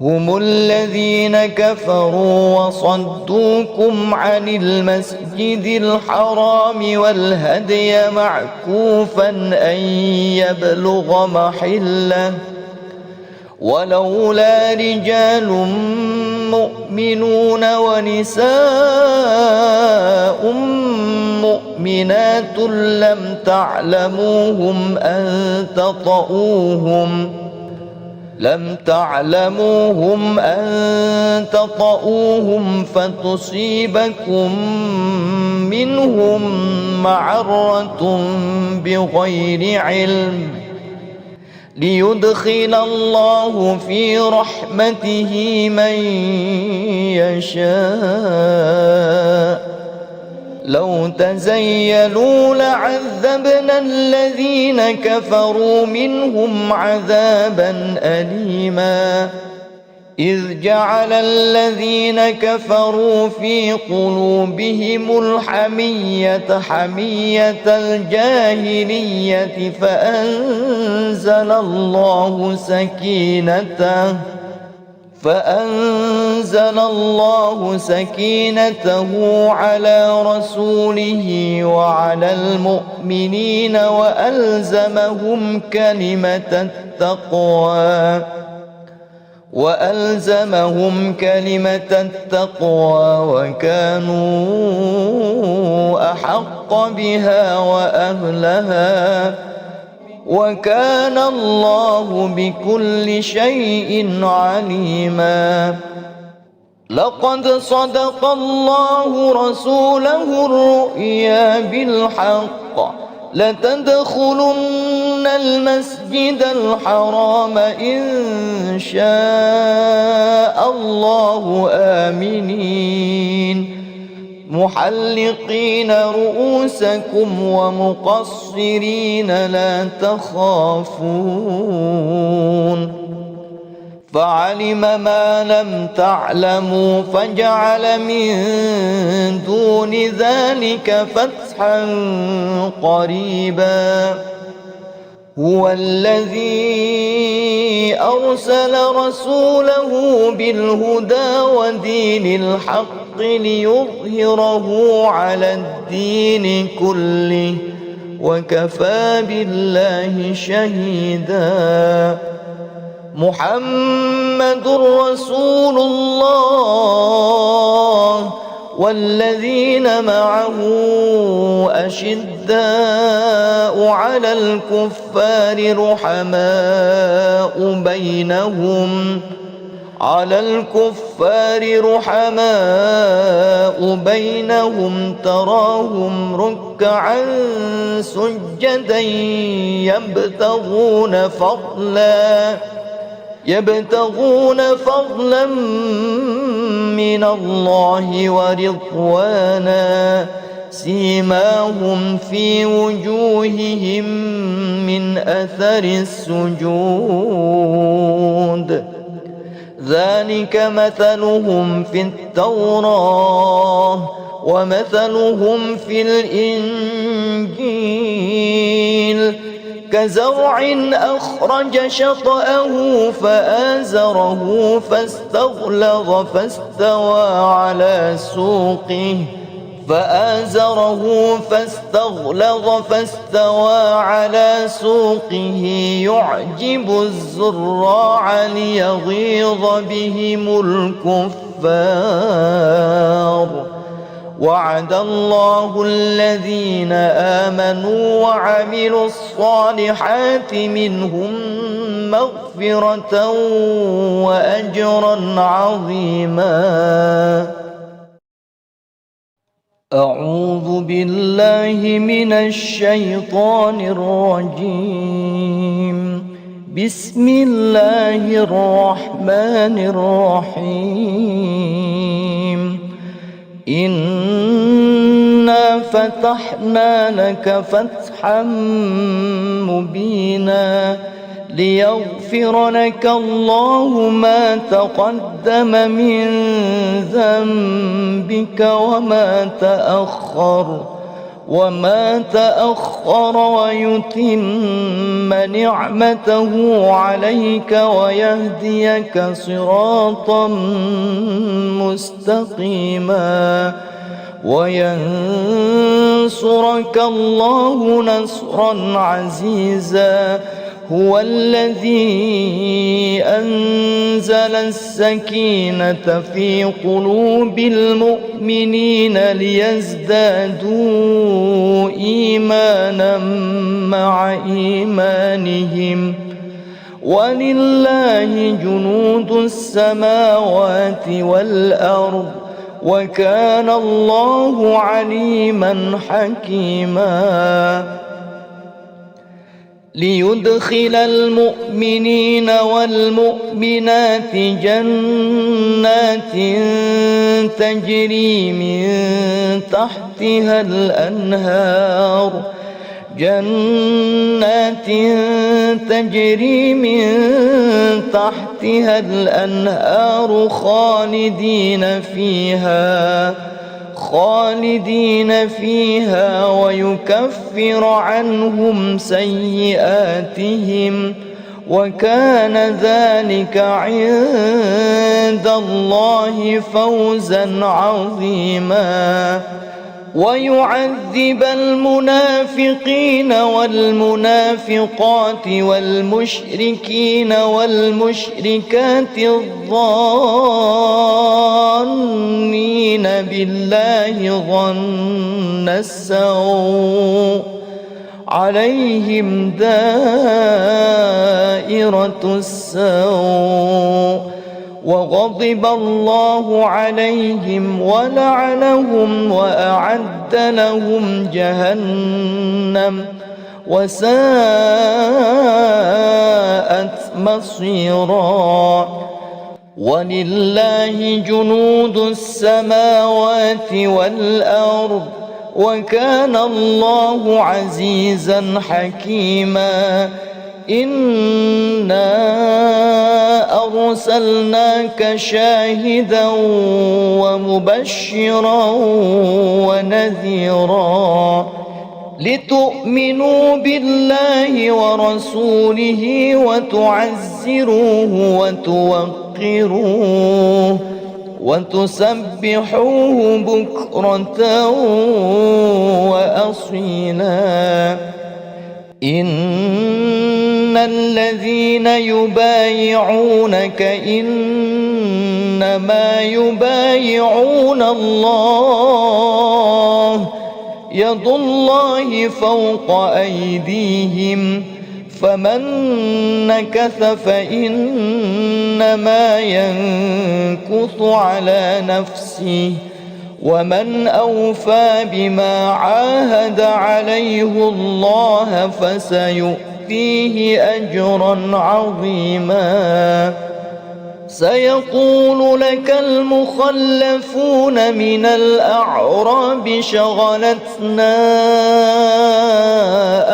هم الذين كفروا وصدوكم عن المسجد الحرام والهدي معكوفا أن يبلغ محله ولولا رجال مؤمنون ونساء مؤمنات لم تعلموهم أن تطؤوهم فتصيبكم منهم معرة بغير علم ليدخل الله في رحمته من يشاء لو تزيلوا لعذبنا الذين كفروا منهم عذابا أليما إذ جعل الذين كفروا في قلوبهم الحمية حمية الجاهلية فأنزل الله سكينته على رسوله وعلى المؤمنين وألزمهم كلمة التقوى وكانوا أحق بها وأهلها وكان الله بكل شيء عليما لقد صدق الله رسوله الرؤيا بالحق لتدخلن المسجد الحرام إن شاء الله آمنين محلقين رؤوسكم ومقصرين لا تخافون فعلم ما لم تعلموا فجعل من دون ذلك فتحا قريبا هو الذي أرسل رسوله بالهدى ودين الحق ليظهره على الدين كله وكفى بالله شهيدا محمد رسول الله والذين معه أشداء على الكفار رحماء بينهم تراهم ركعا سجدا يبتغون فضلا من الله ورضوانا سيماهم في وجوههم من أثر السجود ذلك مثلهم في التوراة ومثلهم في الإنجيل كزرع أخرج شطأه فآزره فاستغلظ فاستوى على سوقه يعجب الزراع ليغيظ بهم الكفار وعد الله الذين آمنوا وعملوا الصالحات منهم مغفرة وأجرا عظيما أعوذ بالله من الشيطان الرجيم بسم الله الرحمن الرحيم إنا فتحنا لك فتحا مبينا ليغفر لك الله ما تقدم من ذنبك وما تأخر وما تأخر ويتم نعمته عليك ويهديك صراطا مستقيما وينصرك الله نصرا عزيزا. هو الذي أنزل السكينة في قلوب المؤمنين ليزدادوا إيمانا مع إيمانهم ولله جنود السماوات والأرض وكان الله عليما حكيما. ليدخل المؤمنين والمؤمنات جنات تجري من تحتها الأنهار خالدين فيها ويكفر عنهم سيئاتهم وكان ذلك عند الله فوزا عظيما. ويعذب المنافقين والمنافقات والمشركين والمشركات الظانين بالله ظن السوء عليهم دائرة السوء وغضب الله عليهم ولعنهم وأعد لهم جهنم وساءت مصيرا. ولله جنود السماوات والأرض وكان الله عزيزا حكيما. إنا أرسلناك شاهدا ومبشرا ونذيرا لتؤمنوا بالله ورسوله وتعزروه وتوقروه وتسبحوه بكرة وأصيلا. إن الذين يبايعونك إنما يبايعون الله يد الله فوق أيديهم فمن نكث فإنما ينكث على نفسه ومن أوفى بما عاهد عليه الله فسيؤتيه أجرا عظيما. سيقول لك المخلفون من الأعراب شغلتنا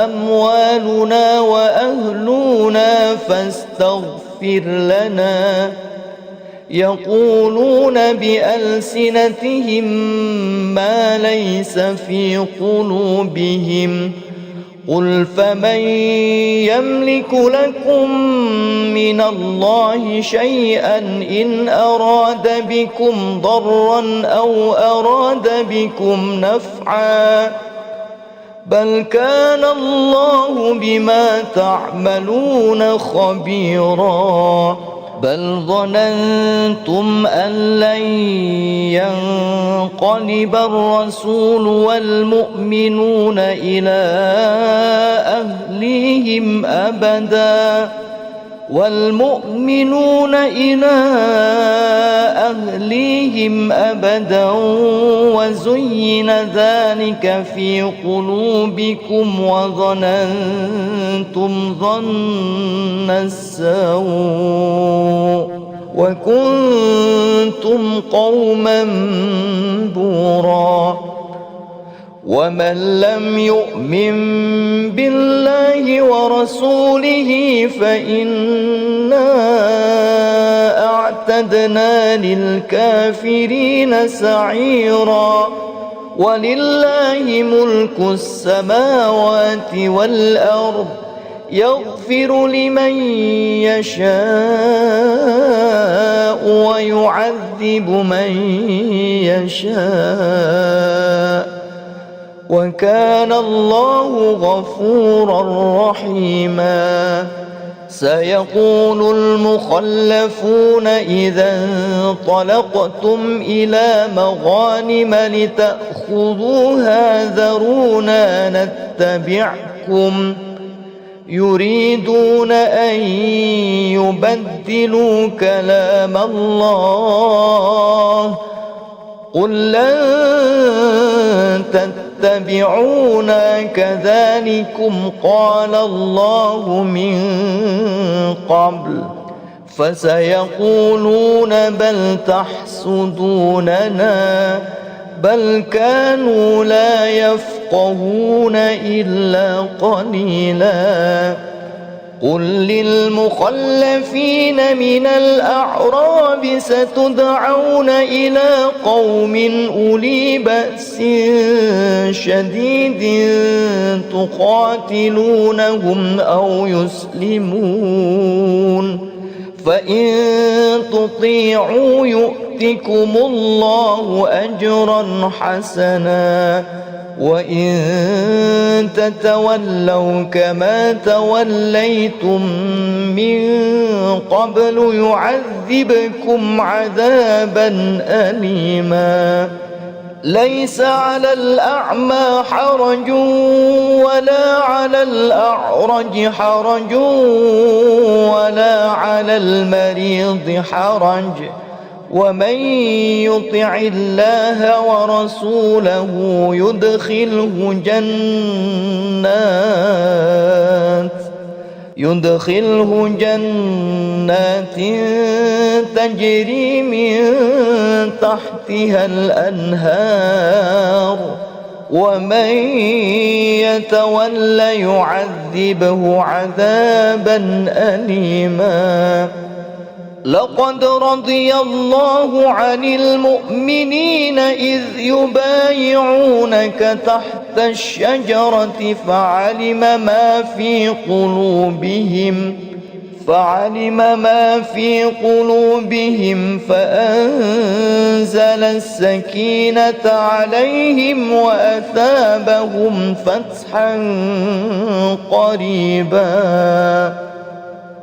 أموالنا وأهلنا فاستغفر لنا يقولون بألسنتهم ما ليس في قلوبهم قل فمن يملك لكم من الله شيئا إن أراد بكم ضرا أو أراد بكم نفعا بل كان الله بما تعملون خبيرا. بل ظننتم أن لن ينقلب الرسول والمؤمنون إلى أهليهم أبدا وزين ذلك في قلوبكم وظننتم ظن السوء وكنتم قوما بورا. ومن لم يؤمن بالله ورسوله فإنا أعتدنا للكافرين سعيرا. ولله ملك السماوات والأرض يغفر لمن يشاء ويعذب من يشاء وكان الله غفورا رحيما. سيقول المخلفون إذا انطلقتم إلى مغانم لتأخذوها ذرونا نتبعكم يريدون أن يبدلوا كلام الله قل لن تتبعونا كذلكم قال الله من قبل فسيقولون بل تحسدوننا بل كانوا لا يفقهون إلا قليلا. قل للمخلفين من الأعراب ستدعون إلى قوم أولي بأس شديد تقاتلونهم أو يسلمون فإن تطيعوا يؤتكم الله أجرا حسنا وإن تتولوا كما توليتم من قبل يعذبكم عذابا أليما. ليس على الأعمى حرج ولا على الأعرج حرج ولا على المريض حرج ومن يطع الله ورسوله يدخله جنات تجري من تحتها الأنهار ومن يتول يعذبه عذابا أليما. لقد رضي الله عن المؤمنين إذ يبايعونك تحت الشجرة فعلم ما في قلوبهم فأنزل السكينة عليهم وأثابهم فتحا قريبا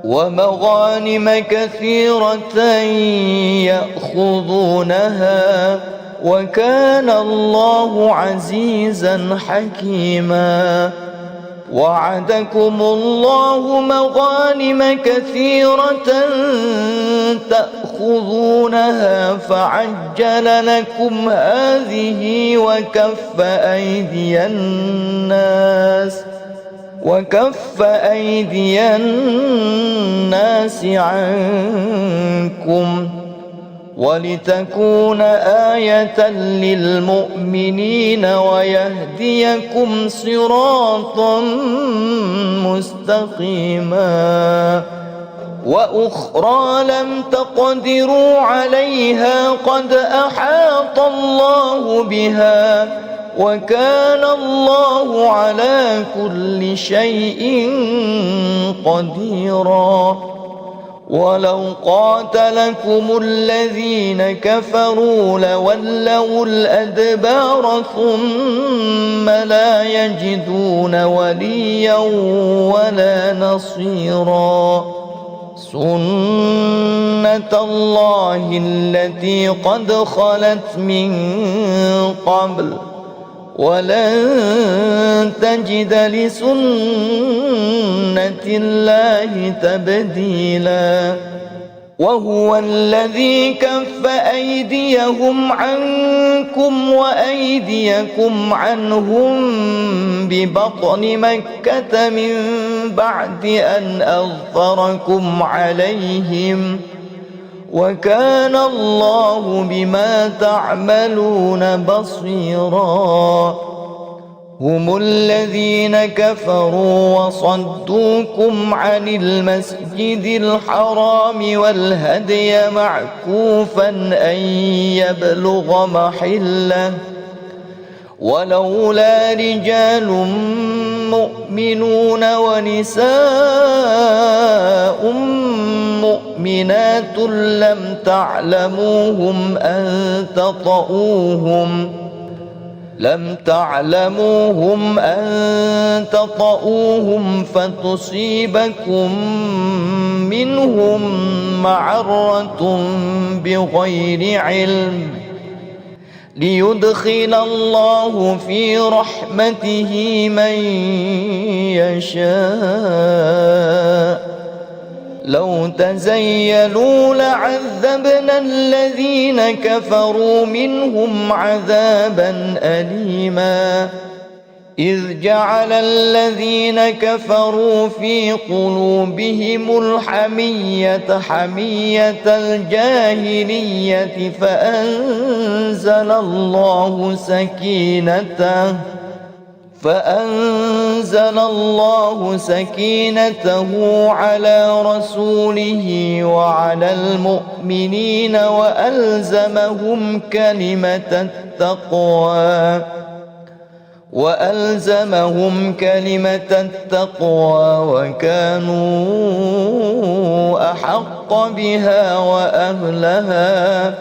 ومغانم كثيرة يأخذونها وكان الله عزيزا حكيما. وعدكم الله مغانم كثيرة تأخذونها فعجل لكم هذه وكف أيدي الناس عنكم ولتكون آية للمؤمنين ويهديكم صراطا مستقيما. وأخرى لم تقدروا عليها قد أحاط الله بها وكان الله على كل شيء قديرا. ولو قاتلكم الذين كفروا لولوا الأدبار ثم لا يجدون وليا ولا نصيرا. سنة الله التي قد خلت من قبل ولن تجد لسنة الله تبديلا. وهو الذي كف أيديهم عنكم وأيديكم عنهم ببطن مكة من بعد أن أظفركم عليهم وكان الله بما تعملون بصيرا. هم الذين كفروا وصدوكم عن المسجد الحرام والهدي معكوفا أن يبلغ محله ولولا رجال مؤمنون ونساء مؤمنات لم تعلموهم أن تطؤوهم فتصيبكم منهم معرة بغير علم ليدخل الله في رحمته من يشاء لو تزيلوا لعذبنا الذين كفروا منهم عذابا أليما إذ جعل الذين كفروا في قلوبهم الحمية حمية الجاهلية فأنزل الله سكينته على رسوله وعلى المؤمنين وألزمهم كلمة التقوى وكانوا أحق بها وأهلها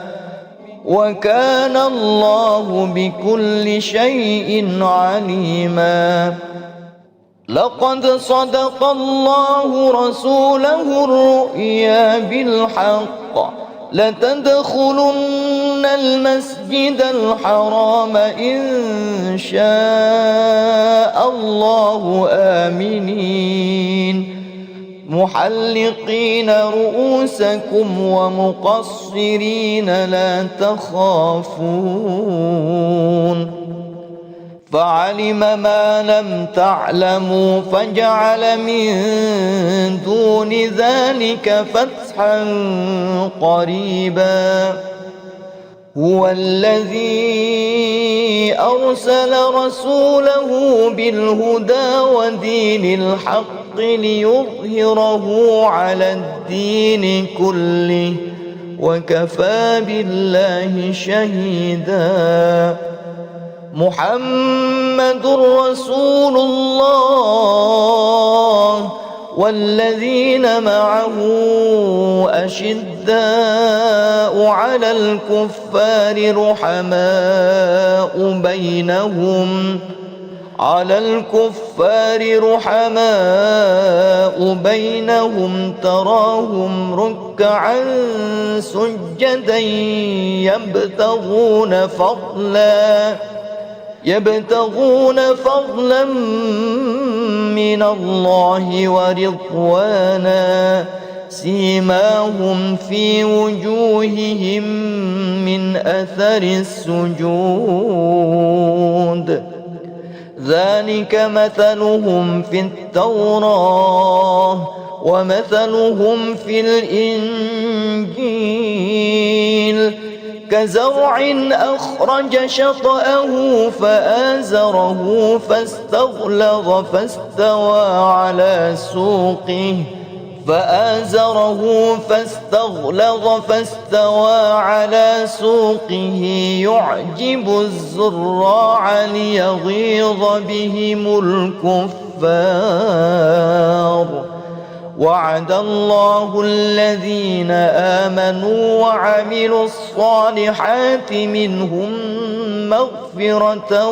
وكان الله بكل شيء عليما لقد صدق الله رسوله الرؤيا بالحق لتدخلن المسجد الحرام إن شاء الله آمنين محلقين رؤوسكم ومقصرين لا تخافون فعلم ما لم تعلموا فجعل من دون ذلك فتحا قريبا هو الذي أرسل رسوله بالهدى ودين الحق ليظهره على الدين كله وكفى بالله شهيدا محمد رسول الله والذين معه أشداء على الكفار رحماء بينهم تراهم ركعا سجدا يبتغون فضلا من الله ورضوانا سيماهم في وجوههم من أثر السجود ذلك مثلهم في التوراة ومثلهم في الإنجيل كزرع أخرج شطأه فآزره فاستغلظ فاستوى على سوقه يعجب الزراع ليغيظ بهم الكفار وعد الله الذين آمنوا وعملوا الصالحات منهم مغفرة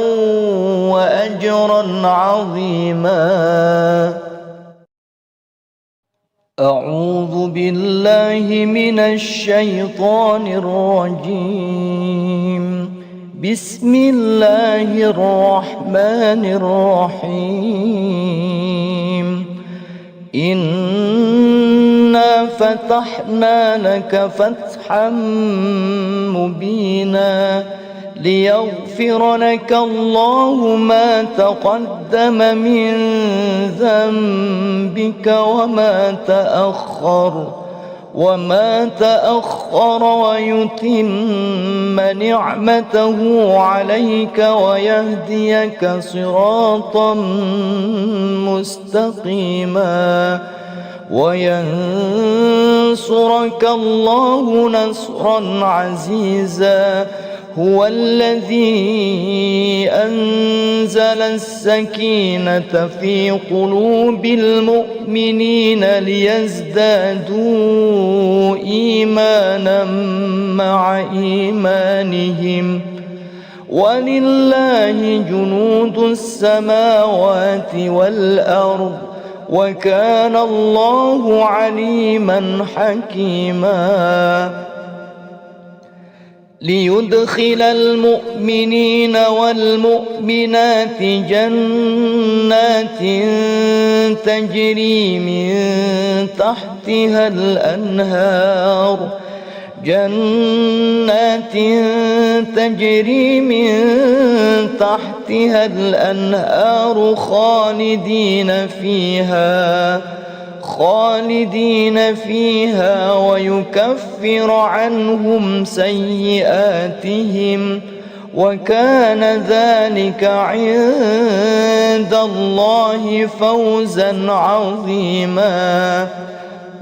وأجرا عظيما أعوذ بالله من الشيطان الرجيم بسم الله الرحمن الرحيم إنا فتحنا لك فتحا مبينا ليغفر لك الله ما تقدم من ذنبك وما تأخر ويتم نعمته عليك ويهديك صراطا مستقيما وينصرك الله نصرا عزيزا هو الذي أنزل السكينة في قلوب المؤمنين ليزدادوا إيمانا مع إيمانهم ولله جنود السماوات والأرض وكان الله عليما حكيما ليدخل المؤمنين والمؤمنات جنات تجري من تحتها الأنهار خالدين فيها ويكفر عنهم سيئاتهم وكان ذلك عند الله فوزا عظيما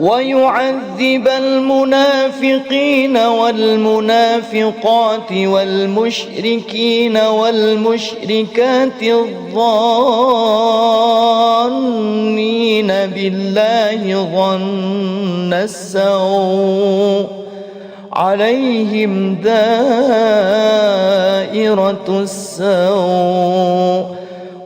ويعذب المنافقين والمنافقات والمشركين والمشركات الظانين بالله ظن السوء عليهم دائرة السوء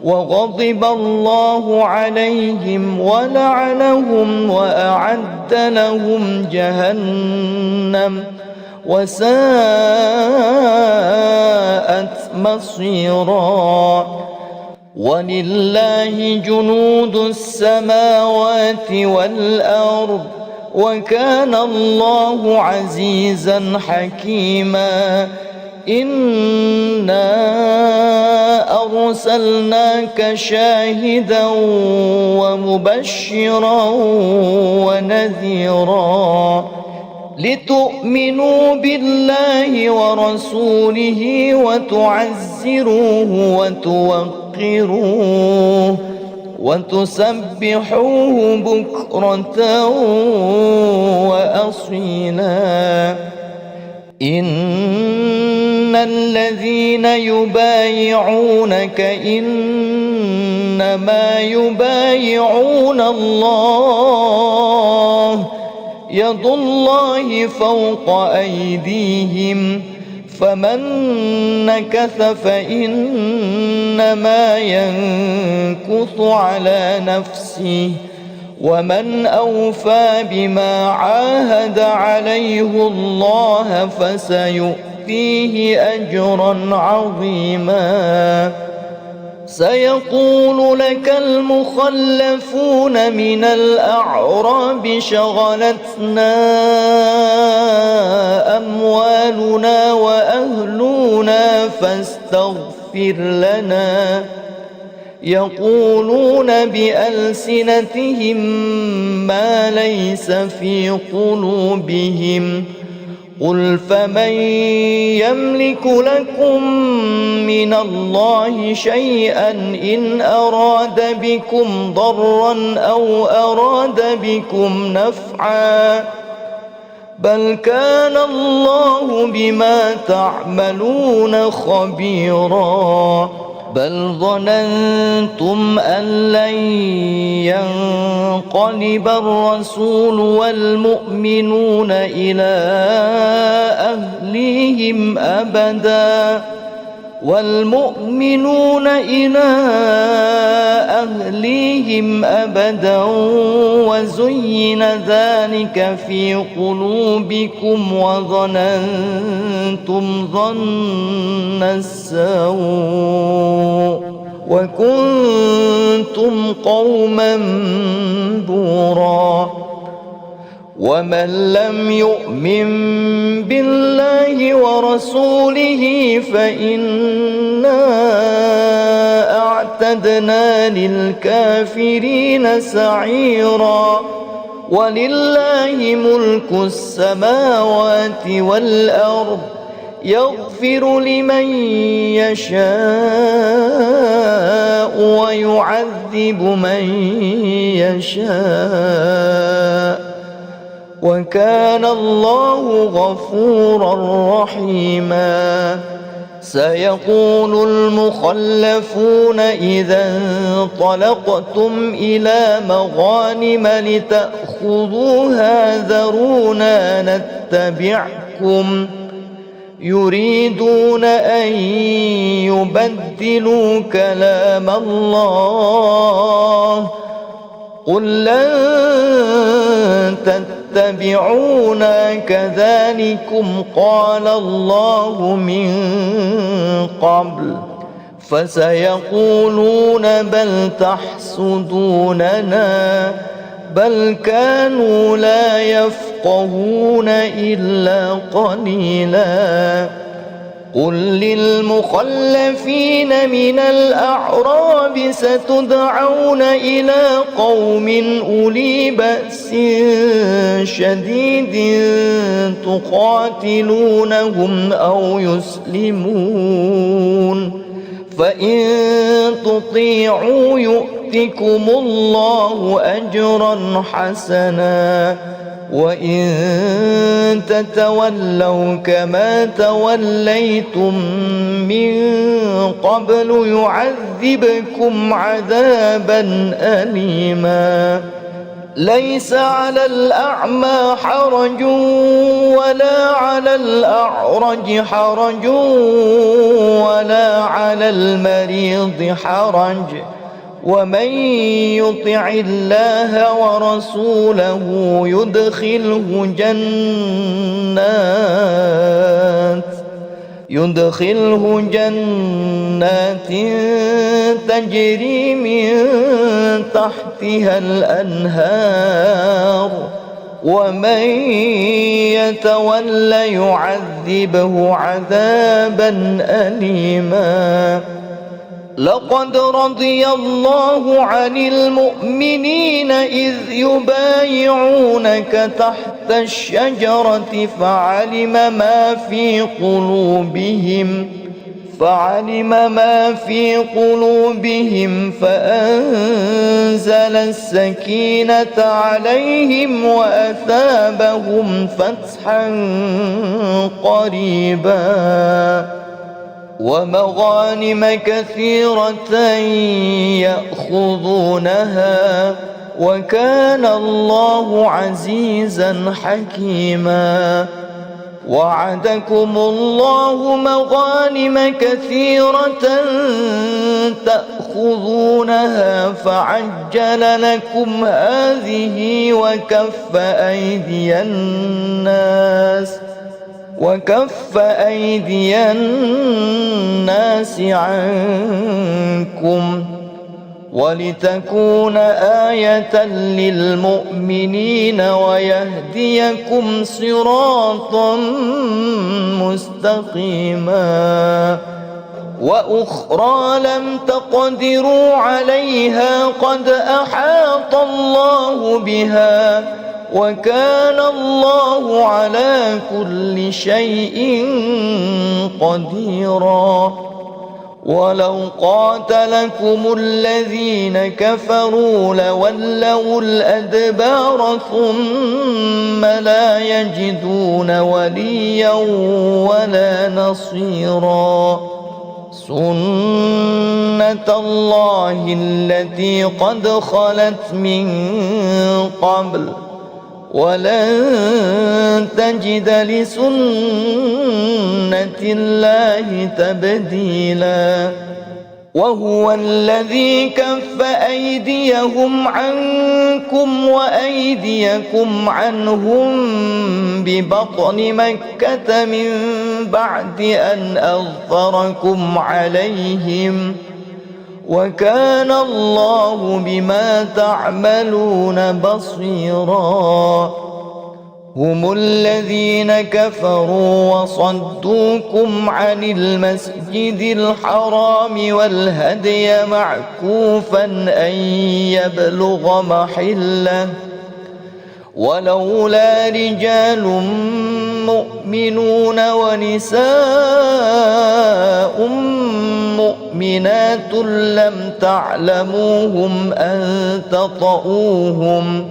وغضب الله عليهم ولعنهم وأعد لهم جهنم وساءت مصيرا ولله جنود السماوات والأرض وكان الله عزيزا حكيما إنا أرسلناك شاهدا ومبشرا ونذيرا لتؤمنوا بالله ورسوله وتعزروه وتوقروه وتسبحوه بكرة وأصيلا إن الذين يبايعونك إنما يبايعون الله يد الله فوق أيديهم فمن نكث فإنما ينكث على نفسه ومن أوفى بما عاهد عليه الله فسيؤتيه أجرا عظيما سيقول لك المخلفون من الأعراب شغلتنا أموالنا وأهلنا فاستغفر لنا يقولون بألسنتهم ما ليس في قلوبهم قل فمن يملك لكم من الله شيئا إن أراد بكم ضرا أو أراد بكم نفعا بل كان الله بما تعملون خبيرا بل ظننتم أن لن ينقلب الرسول والمؤمنون إلى أهليهم أبدا وزين ذلك في قلوبكم وظننتم ظن السوء وكنتم قوما بورا ومن لم يؤمن بالله ورسوله فإنا أعتدنا للكافرين سعيرا ولله ملك السماوات والأرض يغفر لمن يشاء ويعذب من يشاء وكان الله غفورا رحيما. سيقول المخلفون إذا انطلقتم إلى مغانم لتأخذوها ذرونا نتبعكم يريدون أن يبدلوا كلام الله قل لن تتبعونا كذلكم قال الله من قبل فسيقولون بل تحسدوننا بل كانوا لا يفقهون إلا قليلا. قل للمخلفين من الأعراب ستدعون إلى قوم أولي بأس شديد تقاتلونهم أو يسلمون فإن تطيعوا يؤتكم الله أجرا حسنا وإن تتولوا كما توليتم من قبل يعذبكم عذابا أليما. ليس على الأعمى حرج ولا على الأعرج حرج ولا على المريض حرج ومن يطع الله ورسوله يدخله جنات تجري من تحتها الأنهار ومن يتول يعذبه عذابا أليما. لقد رضي الله عن المؤمنين إذ يبايعونك تحت الشجرة فعلم ما في قلوبهم فأنزل السكينة عليهم وأثابهم فتحا قريبا ومغانم كثيرة يأخذونها وكان الله عزيزا حكيما. وعدكم الله مغانم كثيرة تأخذونها فعجل لكم هذه وكف أيدي الناس عنكم ولتكون آية للمؤمنين ويهديكم صراطا مستقيما. وأخرى لم تقدروا عليها قد أحاط الله بها وكان الله على كل شيء قديرا. ولو قاتلكم الذين كفروا لولوا الأدبار ثم لا يجدون وليا ولا نصيرا. سنة الله التي قد خلت من قبل ولن تجد لسنة الله تبديلا. وهو الذي كف أيديهم عنكم وأيديكم عنهم ببطن مكة من بعد أن أظفركم عليهم وكان الله بما تعملون بصيرا. هم الذين كفروا وصدوكم عن المسجد الحرام والهدي معكوفا أن يبلغ محله ولولا رجال مؤمنون ونساء مؤمنات لم تعلموهم أن تطؤوهم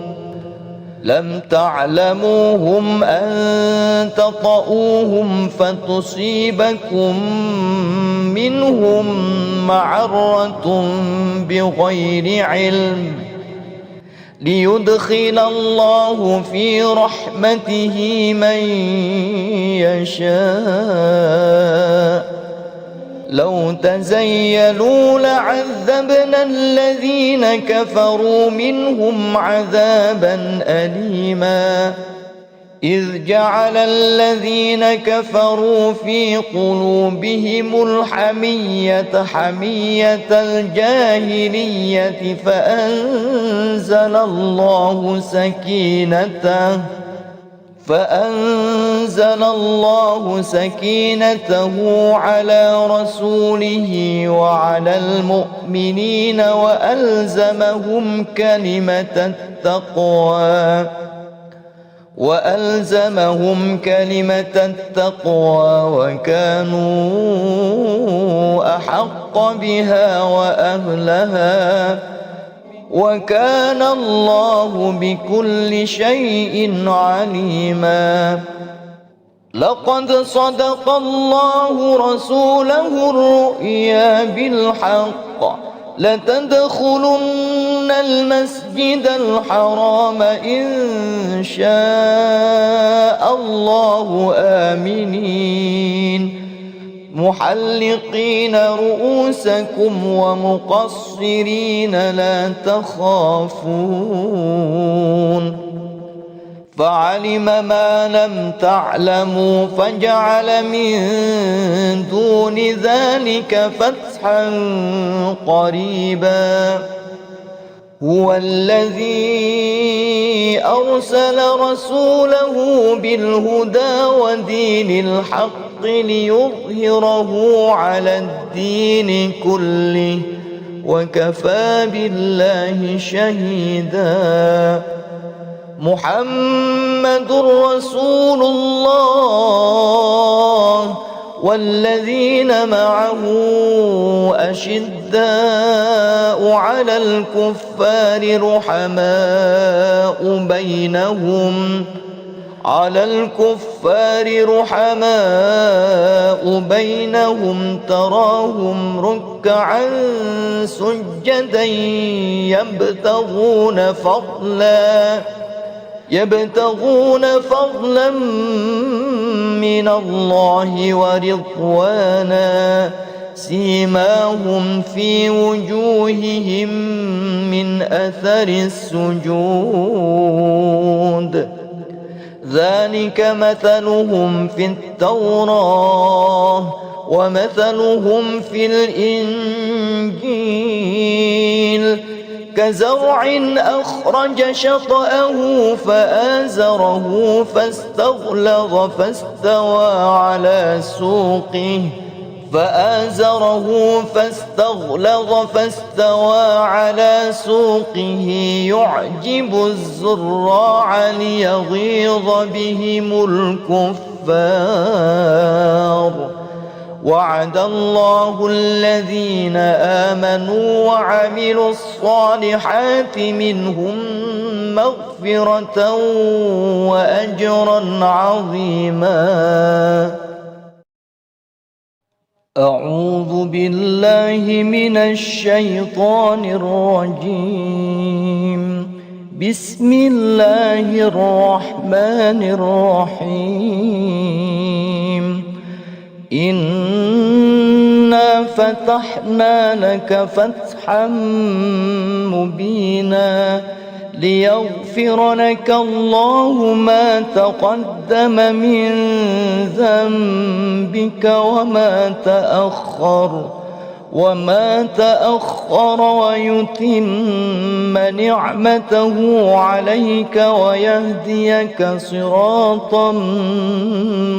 لم تعلموهم أن تطؤوهم فتصيبكم منهم معرة بغير علم ليدخل الله في رحمته من يشاء لو تزيلوا لعذبنا الذين كفروا منهم عذابا أليما إذ جعل الذين كفروا في قلوبهم الحمية حمية الجاهلية فأنزل الله سكينته على رسوله وعلى المؤمنين وألزمهم كلمة التقوى وكانوا أحق بها وأهلها وكان الله بكل شيء عليما. لقد صدق الله رسوله الرؤيا بالحق لتدخلن المسجد الحرام إن شاء الله آمنين محلقين رؤوسكم ومقصرين لا تخافون فعلم ما لم تعلموا فجعل من دون ذلك فتحا قريبا. هو الذي أرسل رسوله بالهدى ودين الحق ليظهره على الدين كله وكفى بالله شهيدا. محمد رسول الله والذين معه أشداء على الكفار رحماء بينهم تراهم ركعا سجدا يبتغون فضلا من الله ورضوانا سيماهم في وجوههم من أثر السجود ذلك مثلهم في التوراة ومثلهم في الإنجيل كزرع أخرج شطأه فآزره فاستغلظ فاستوى على سوقه يعجب الزراع ليغيظ بهم الكفار. وعد الله الذين آمنوا وعملوا الصالحات منهم مغفرة وأجرا عظيما. أعوذ بالله من الشيطان الرجيم. بسم الله الرحمن الرحيم. إنا فتحنا لك فتحا مبينا ليغفر لك الله ما تقدم من ذنبك وما تأخر ويتم نعمته عليك ويهديك صراطا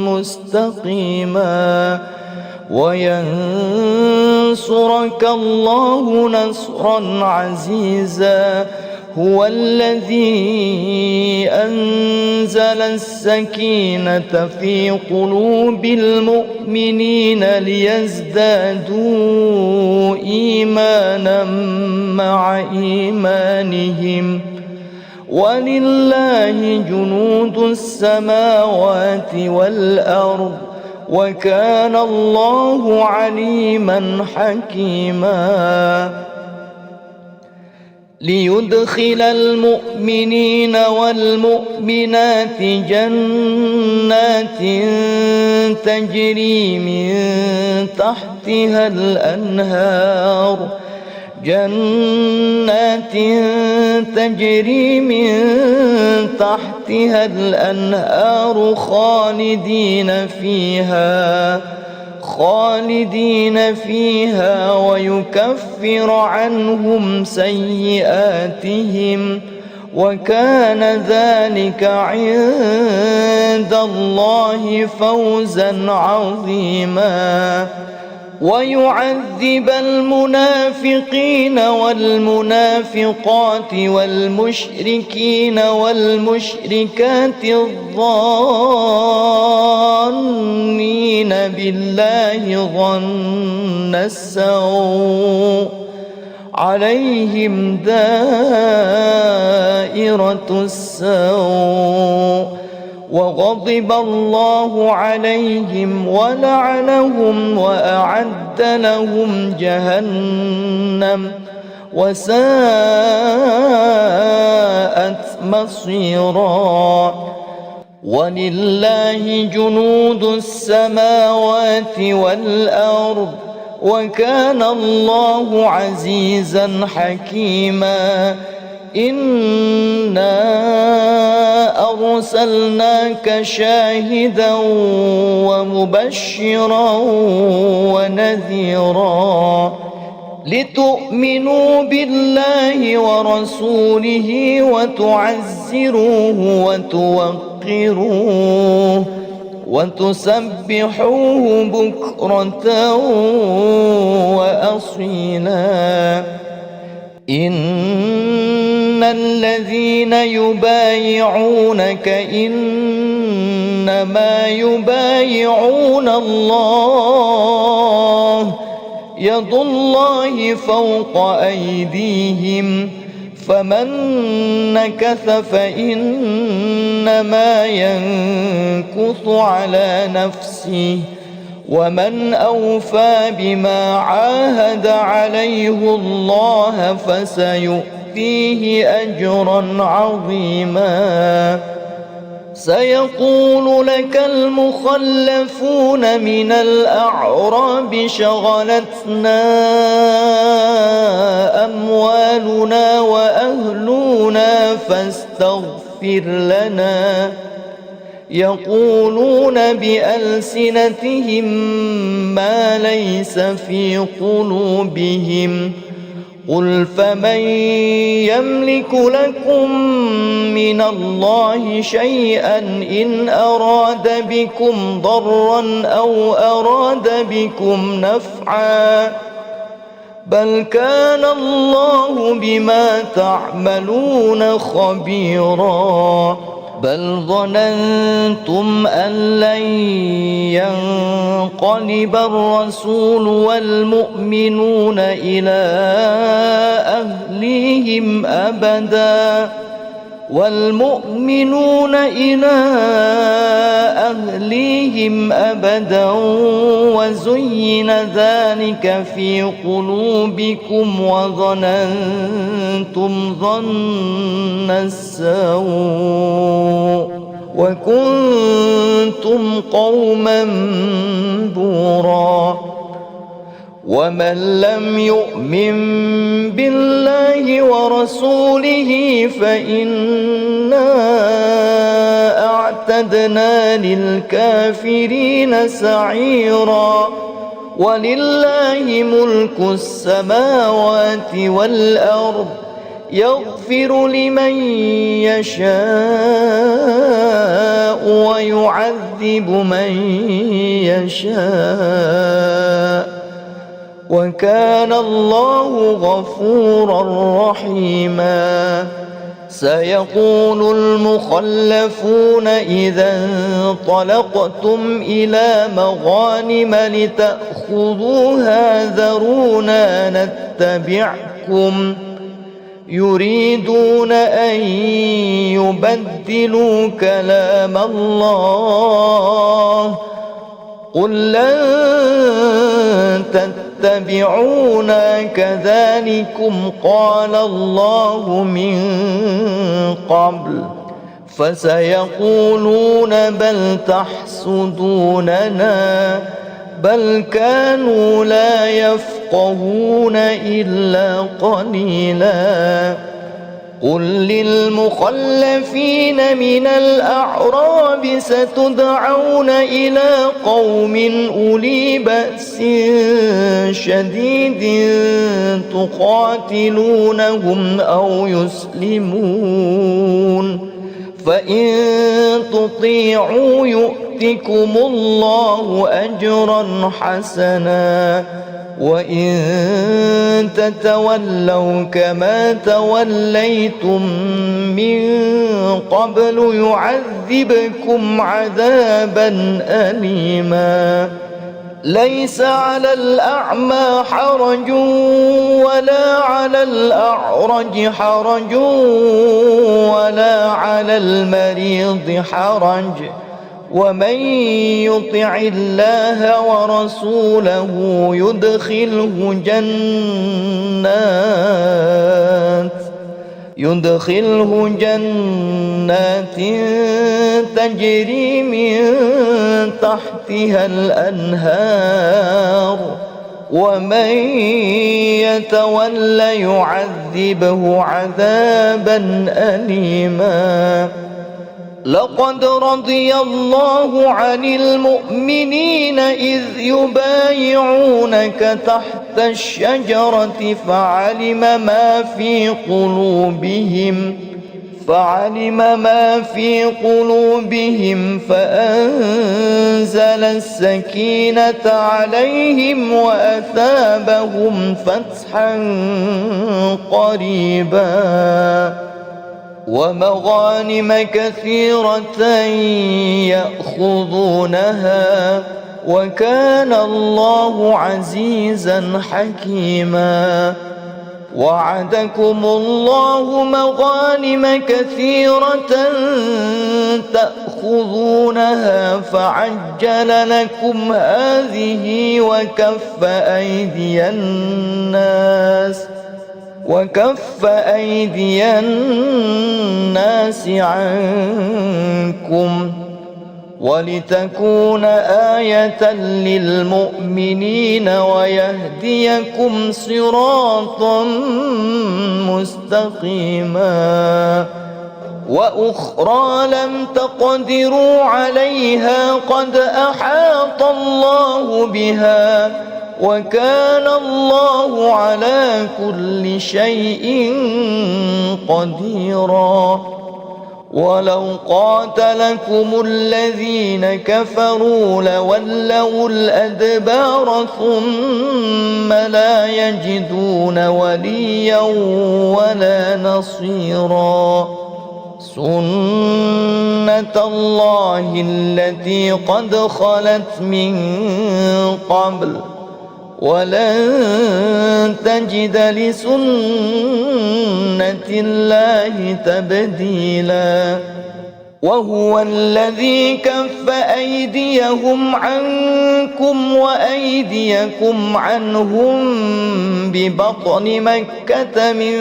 مستقيما وينصرك الله نصرا عزيزا. هو الذي أنزل السكينة في قلوب المؤمنين ليزدادوا إيمانا مع إيمانهم ولله جنود السماوات والأرض وكان الله عليما حكيما ليدخل المؤمنين والمؤمنات جنات تجري من تحتها الأنهار خالدين فيها ويكفر عنهم سيئاتهم وكان ذلك عند الله فوزا عظيما ويعذب المنافقين والمنافقات والمشركين والمشركات الظانين بالله ظن السوء عليهم دائرة السوء وغضب الله عليهم ولعنهم وأعد لهم جهنم وساءت مصيرا ولله جنود السماوات والأرض وكان الله عزيزا حكيما إنا أرسلناك شاهدا ومبشرا ونذيرا لتؤمنوا بالله ورسوله وتعزروه وتوقروه وتسبحوه بكرة وأصيلا إن الذين يبايعونك إنما يبايعون الله يد الله فوق أيديهم فمن نكث فإنما ينكث على نفسه ومن أوفى بما عاهد عليه الله فسيؤتيه أجرا عظيما سيقول لك المخلفون من الأعراب شغلتنا أموالنا وأهلنا فاستغفر لنا يقولون بألسنتهم ما ليس في قلوبهم قل فمن يملك لكم من الله شيئا إن أراد بكم ضرا أو أراد بكم نفعا بل كان الله بما تعملون خبيرا بل ظننتم أن لن ينقلب الرسول والمؤمنون إلى أهليهم أبدا وزين ذلك في قلوبكم وظننتم ظن السوء وكنتم قوما بورا ومن لم يؤمن بالله ورسوله فإنا أعتدنا للكافرين سعيرا ولله ملك السماوات والأرض يغفر لمن يشاء ويعذب من يشاء وكان الله غفورا رحيما سيقول المخلفون إذا انطلقتم إلى مغانم لتأخذوها ذرونا يريدون أن يبدلوا كلام الله قل لن تتبعونا كذلكم قال الله من قبل فسيقولون بل تحسدوننا بل كانوا لا يفقهون إلا قليلا قل للمخلفين من الأعراب ستدعون إلى قوم أولي بأس شديد تقاتلونهم أو يسلمون فإن تطيعوا يؤتكم الله أجرا حسنا وإن تتولوا كما توليتم من قبل يعذبكم عذابا أليما ليس على الأعمى حرج ولا على الأعرج حرج ولا على المريض حرج ومن يطع الله ورسوله يدخله جنات تجري من تحتها الأنهار ومن يتول يعذبه عذابا أليما لقد رضي الله عن المؤمنين إذ يبايعونك تحت الشجرة فعلم ما في قلوبهم فأنزل السكينة عليهم وأثابهم فتحا قريبا ومغانم كثيرة يأخذونها وكان الله عزيزا حكيما وعدكم الله مغانم كثيرة تأخذونها فعجل لكم هذه وكف أيدي الناس عنكم ولتكون آية للمؤمنين ويهديكم صراطا مستقيما وأخرى لم تقدروا عليها قد أحاط الله بها وكان الله على كل شيء قديرا ولو قاتلكم الذين كفروا لولوا الأدبار ثم لا يجدون وليا ولا نصيرا سنة الله التي قد خلت من قبل ولن تجد لسنة الله تبديلا وهو الذي كف أيديهم عنكم وأيديكم عنهم ببطن مكة من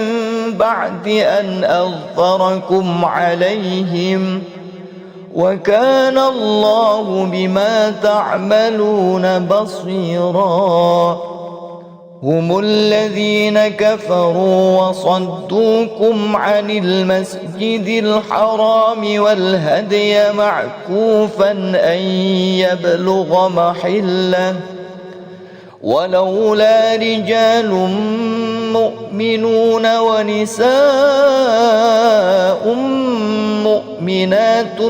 بعد أن أظفركم عليهم وكان الله بما تعملون بصيرا هم الذين كفروا وصدوكم عن المسجد الحرام والهدي معكوفا أن يبلغ محله ولولا رجال مؤمنون ونساء مؤمنات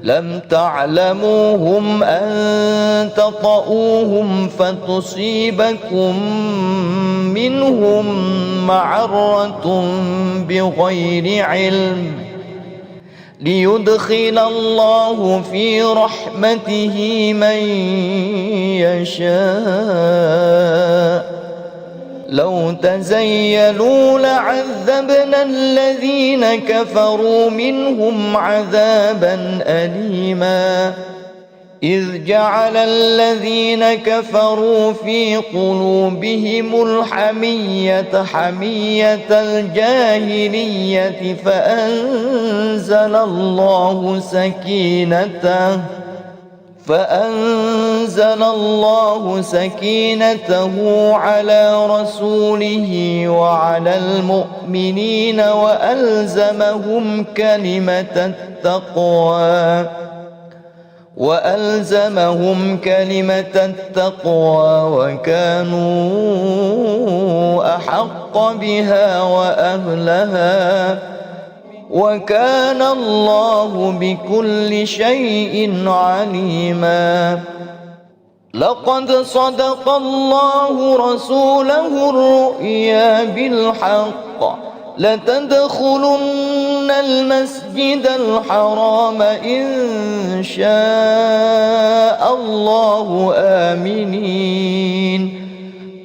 لم تعلموهم أن تطؤوهم فتصيبكم منهم معرة بغير علم ليدخل الله في رحمته من يشاء لو تزيلوا لعذبنا الذين كفروا منهم عذابا أليما إذ جعل الذين كفروا في قلوبهم الحمية حمية الجاهلية فأنزل الله سكينته على رسوله وعلى المؤمنين وألزمهم كلمة التقوى وكانوا أحق بها وأهلها وكان الله بكل شيء عليما لقد صدق الله رسوله الرؤيا بالحق لتدخلن المسجد الحرام إن شاء الله آمنين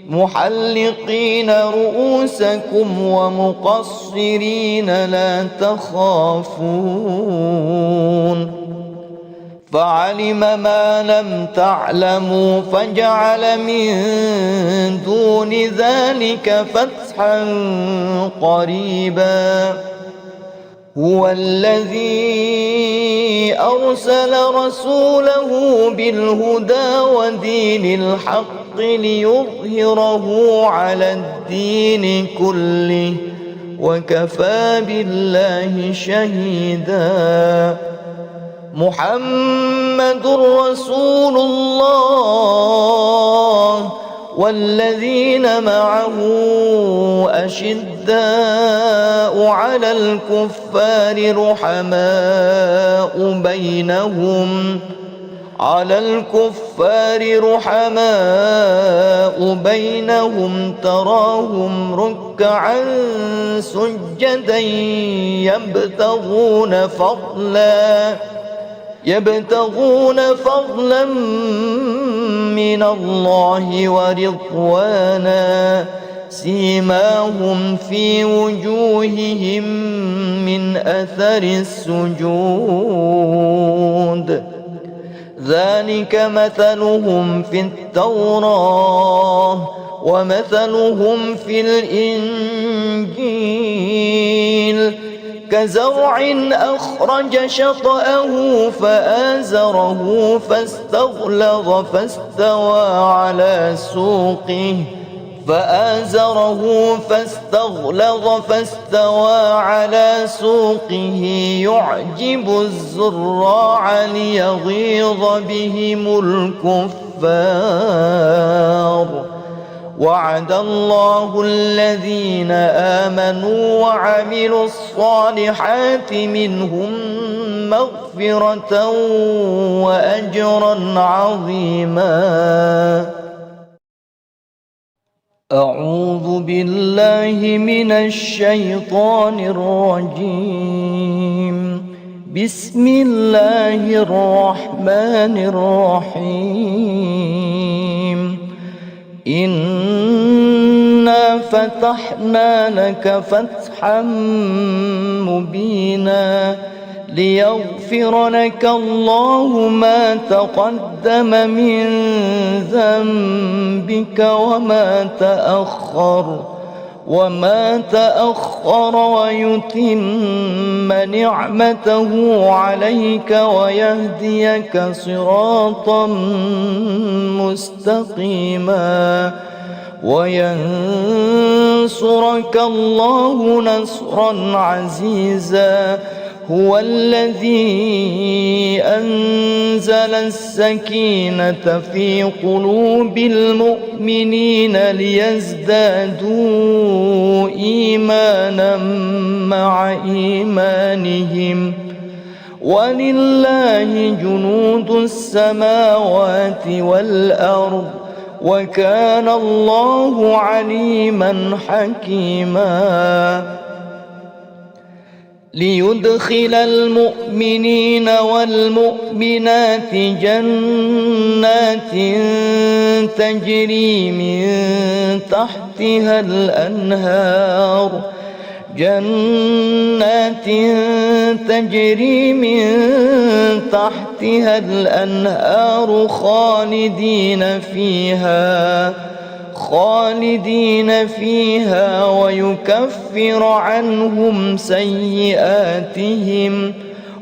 محلقين رؤوسكم ومقصرين لا تخافون فعلم ما لم تعلموا فجعل من دون ذلك فتحا قريبا هو الذي أرسل رسوله بالهدى ودين الحق ليظهره على الدين كله وكفى بالله شهيدا محمد رسول الله والذين معه أشداء على الكفار رحماء بينهم تراهم ركعا سجدا يبتغون فضلا من الله ورضوانا سيماهم في وجوههم من أثر السجود ذلك مثلهم في التوراة ومثلهم في الإنجيل كزرع أخرج شطأه فآزره فاستغلظ فاستوى على سوقه يعجب الزراع ليغيظ بهم الكفار وعد الله الذين آمنوا وعملوا الصالحات منهم مغفرة وأجرا عظيما أعوذ بالله من الشيطان الرجيم بسم الله الرحمن الرحيم إنا فتحنا لك فتحا مبينا ليغفر لك الله ما تقدم من ذنبك وما تأخر ويتم نعمته عليك ويهديك صراطا مستقيما وينصرك الله نصرا عزيزا هو الذي أنزل السكينة في قلوب المؤمنين ليزدادوا إيمانا مع إيمانهم ولله جنود السماوات والأرض وكان الله عليما حكيما ليدخل المؤمنين والمؤمنات جنات تجري من تحتها الأنهار خالدين فيها ويكفر عنهم سيئاتهم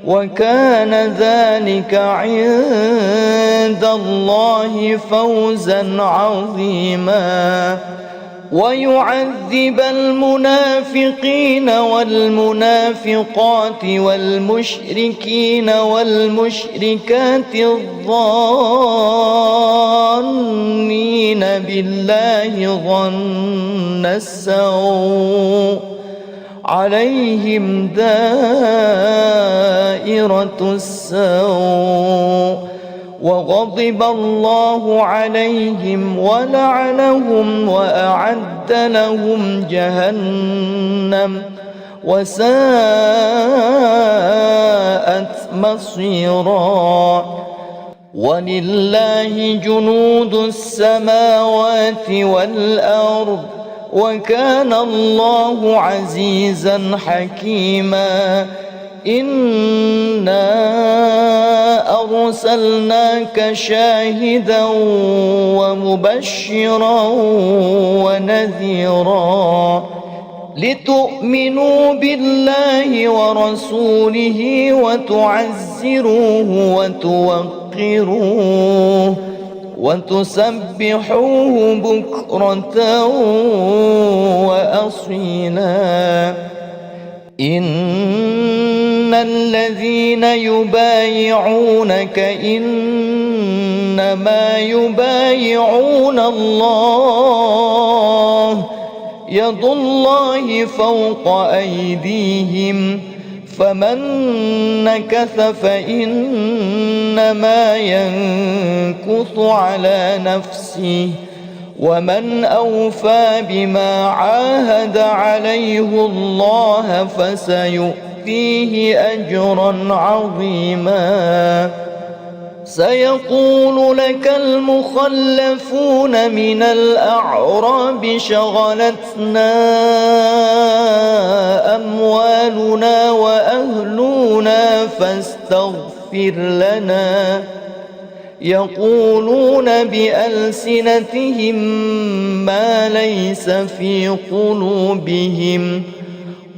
وكان ذلك عند الله فوزا عظيما. ويعذب المنافقين والمنافقات والمشركين والمشركات الظانين بالله ظن السوء عليهم دائرة السوء وغضب الله عليهم ولعنهم وأعد لهم جهنم وساءت مصيرا. ولله جنود السماوات والأرض وكان الله عزيزا حكيما. إنا أرسلناك شاهدا ومبشرا ونذيرا لتؤمنوا بالله ورسوله وتعزروه وتوقروه وتسبحوه بكرة وأصيلا. إن الذين يبايعونك إنما يبايعون الله يد الله فوق أيديهم فمن نكث فإنما ينكث على نفسه ومن أوفى بما عاهد عليه الله فسيؤتيه أجرا عظيما. سيقول لك المخلفون من الأعراب شغلتنا أموالنا وأهلنا فاستغفر لنا يقولون بألسنتهم ما ليس في قلوبهم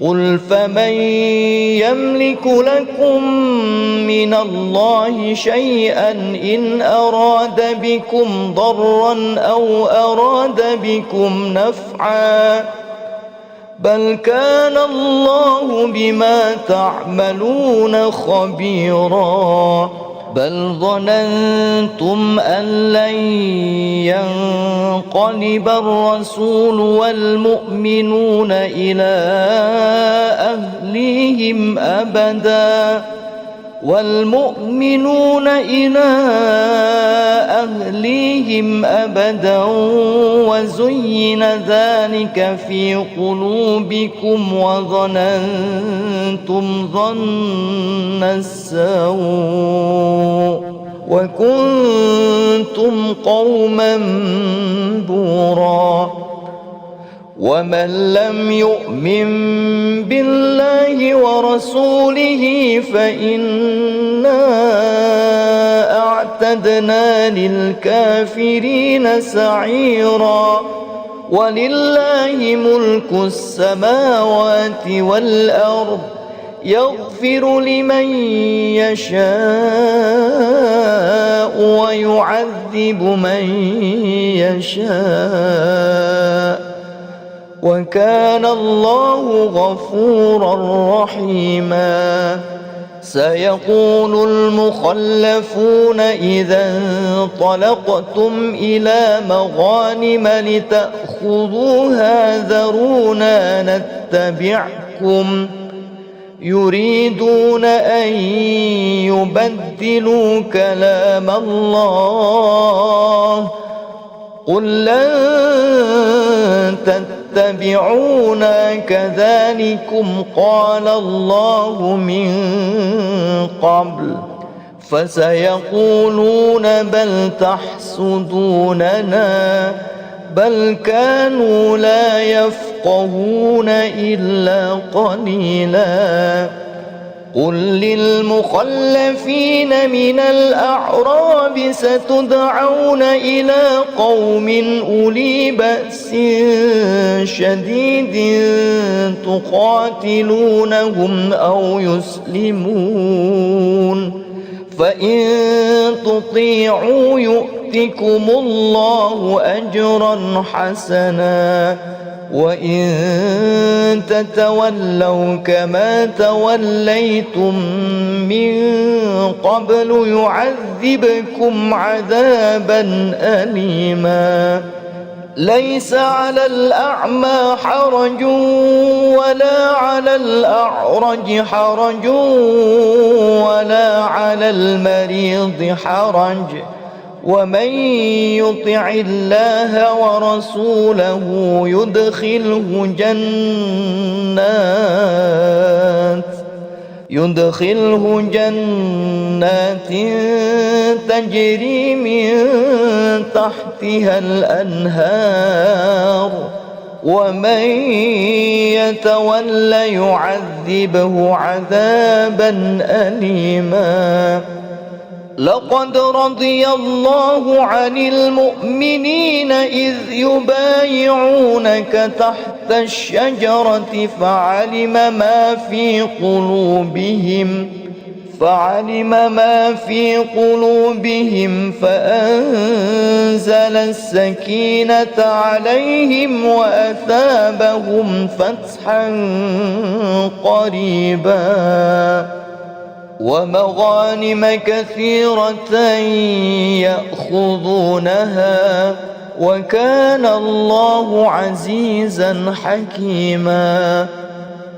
قل فمن يملك لكم من الله شيئا إن أراد بكم ضرا أو أراد بكم نفعا بل كان الله بما تعملون خبيرا. بل ظننتم أن لن ينقلب الرسول والمؤمنون إلى أهليهم أبدا وزين ذلك في قلوبكم وظننتم ظن السوء وكنتم قوما بورا. ومن لم يؤمن بالله ورسوله فإنا أعتدنا للكافرين سعيرا. ولله ملك السماوات والأرض يغفر لمن يشاء ويعذب من يشاء وكان الله غفورا رحيما. سيقول المخلفون إذا انطلقتم إلى مغانم لتأخذوها ذرونا نتبعكم يريدون أن يبدلوا كلام الله قل لن تتبعونا كذلكم قال الله من قبل فسيقولون بل تحسدوننا بل كانوا لا يفقهون إلا قليلا قل للمخلفين من الأعراب ستدعون إلى قوم أولي بأس شديد تقاتلونهم أو يسلمون فإن تطيعوا يؤتكم الله أجرا حسنا وإن تتولوا كما توليتم من قبل يعذبكم عذابا أليما ليس على الأعمى حرج ولا على الأعرج حرج ولا على المريض حرج ومن يطع الله ورسوله يدخله جنات تجري من تحتها الأنهار ومن يتول يعذبه عذابا أليما لقد رضي الله عن المؤمنين إذ يبايعونك تحت الشجرة فعلم ما في قلوبهم فأنزل السكينة عليهم وأثابهم فتحا قريبا ومغانم كثيرة يأخذونها وكان الله عزيزا حكيما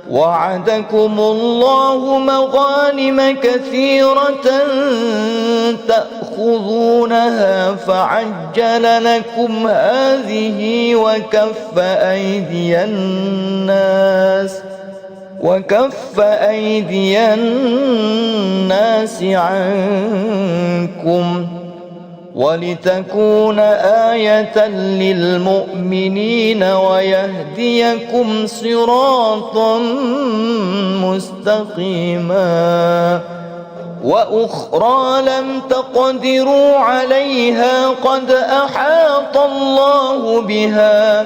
وعدكم الله مغانم كثيرة تأخذونها فعجل لكم هذه وكف أيدي الناس عنكم ولتكون آية للمؤمنين ويهديكم صراطا مستقيما وأخرى لم تقدروا عليها قد أحاط الله بها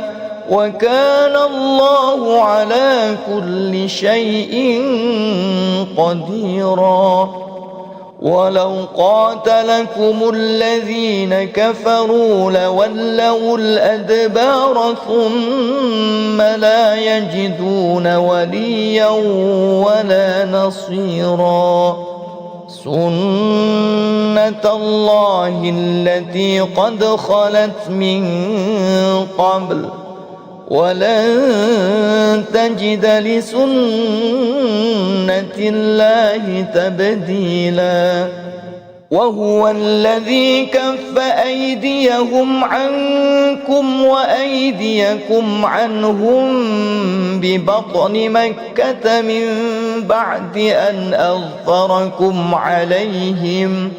وكان الله على كل شيء قديرا ولو قاتلكم الذين كفروا لولوا الأدبار ثم لا يجدون وليا ولا نصيرا سنة الله التي قد خلت من قبل ولن تجد لسنة الله تبديلا وهو الذي كف أيديهم عنكم وأيديكم عنهم ببطن مكة من بعد أن أظفركم عليهم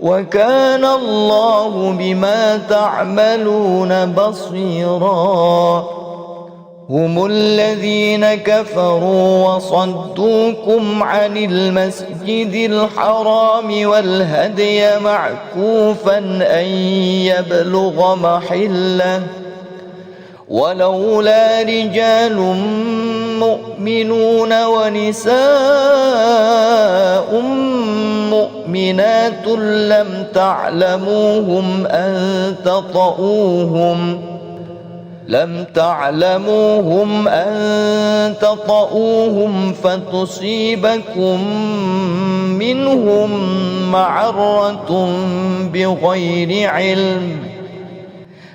وكان الله بما تعملون بصيرا هم الذين كفروا وصدوكم عن المسجد الحرام والهدي معكوفا أن يبلغ محله ولولا رجال مؤمنون ونساء مؤمنات لم تعلموهم أن تطؤوهم فتصيبكم منهم معرة بغير علم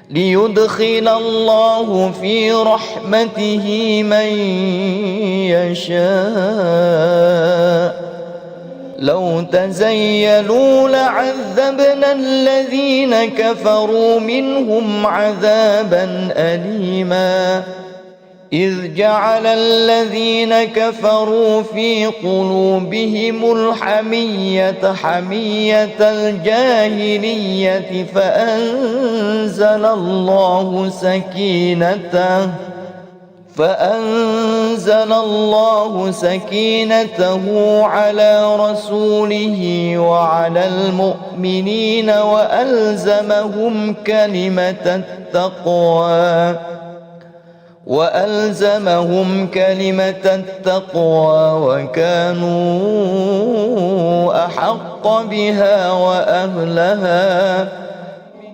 ليدخل الله في رحمته من يشاء لو تزيلوا لعذبنا الذين كفروا منهم عذابا أليما إذ جعل الذين كفروا في قلوبهم الحمية حمية الجاهلية فأنزل الله سكينته على رسوله وعلى المؤمنين وألزمهم كلمة التقوى وكانوا أحق بها وأهلها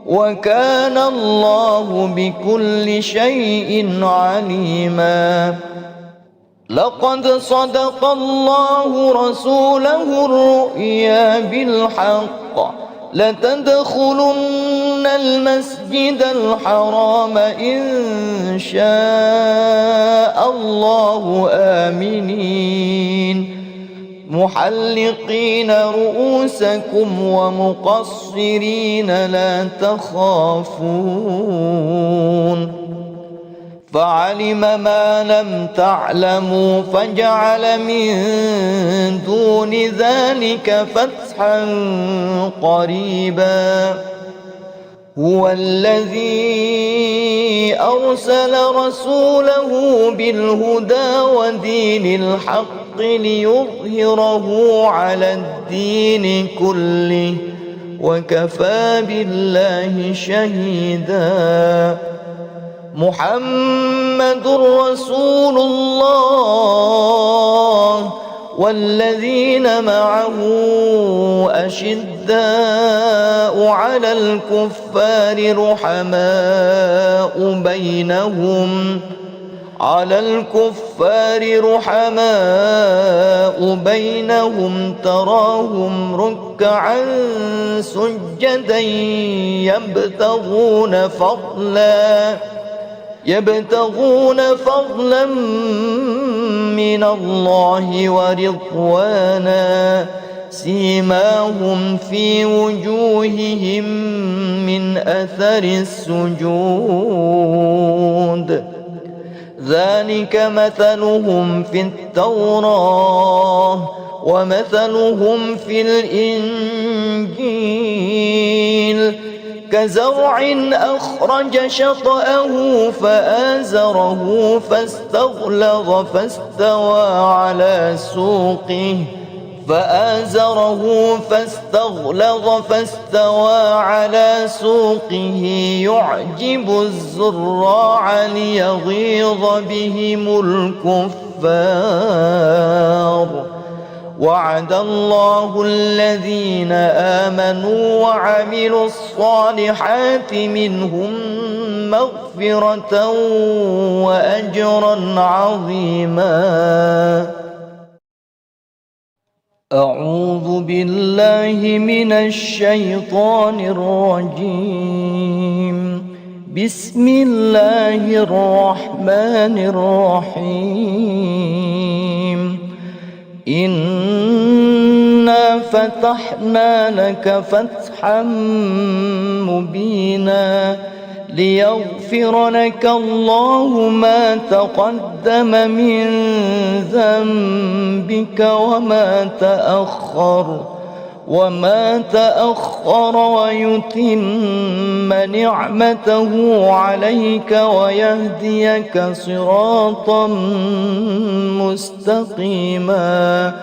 وكان الله بكل شيء عليما. لقد صدق الله رسوله الرؤيا بالحق لتدخلن المسجد الحرام إن شاء الله آمنين محلقين رؤوسكم ومقصرين لا تخافون فعلم ما لم تعلموا فجعل من دون ذلك فتحا قريبا. هو الذي أرسل رسوله بالهدى ودين الحق ليظهره على الدين كله وكفى بالله شهيدا. محمد رسول الله والذين معه أشداء على الكفار رحماء بينهم تراهم ركعا سجدا يبتغون فضلا من الله ورضوانا سيماهم في وجوههم من أثر السجود ذلك مثلهم في التوراة ومثلهم في الإنجيل كزرع أخرج شطأه فآزره فاستغلظ فاستوى على سوقه يعجب الزراع ليغيظ بهم الكفار. وعد الله الذين آمنوا وعملوا الصالحات منهم مغفرة وأجرا عظيما. أعوذ بالله من الشيطان الرجيم. بسم الله الرحمن الرحيم. إنا فتحنا لك فتحا مبينا ليغفر لك الله ما تقدم من ذنبك وما تأخر ويتم نعمته عليك ويهديك صراطا مستقيما.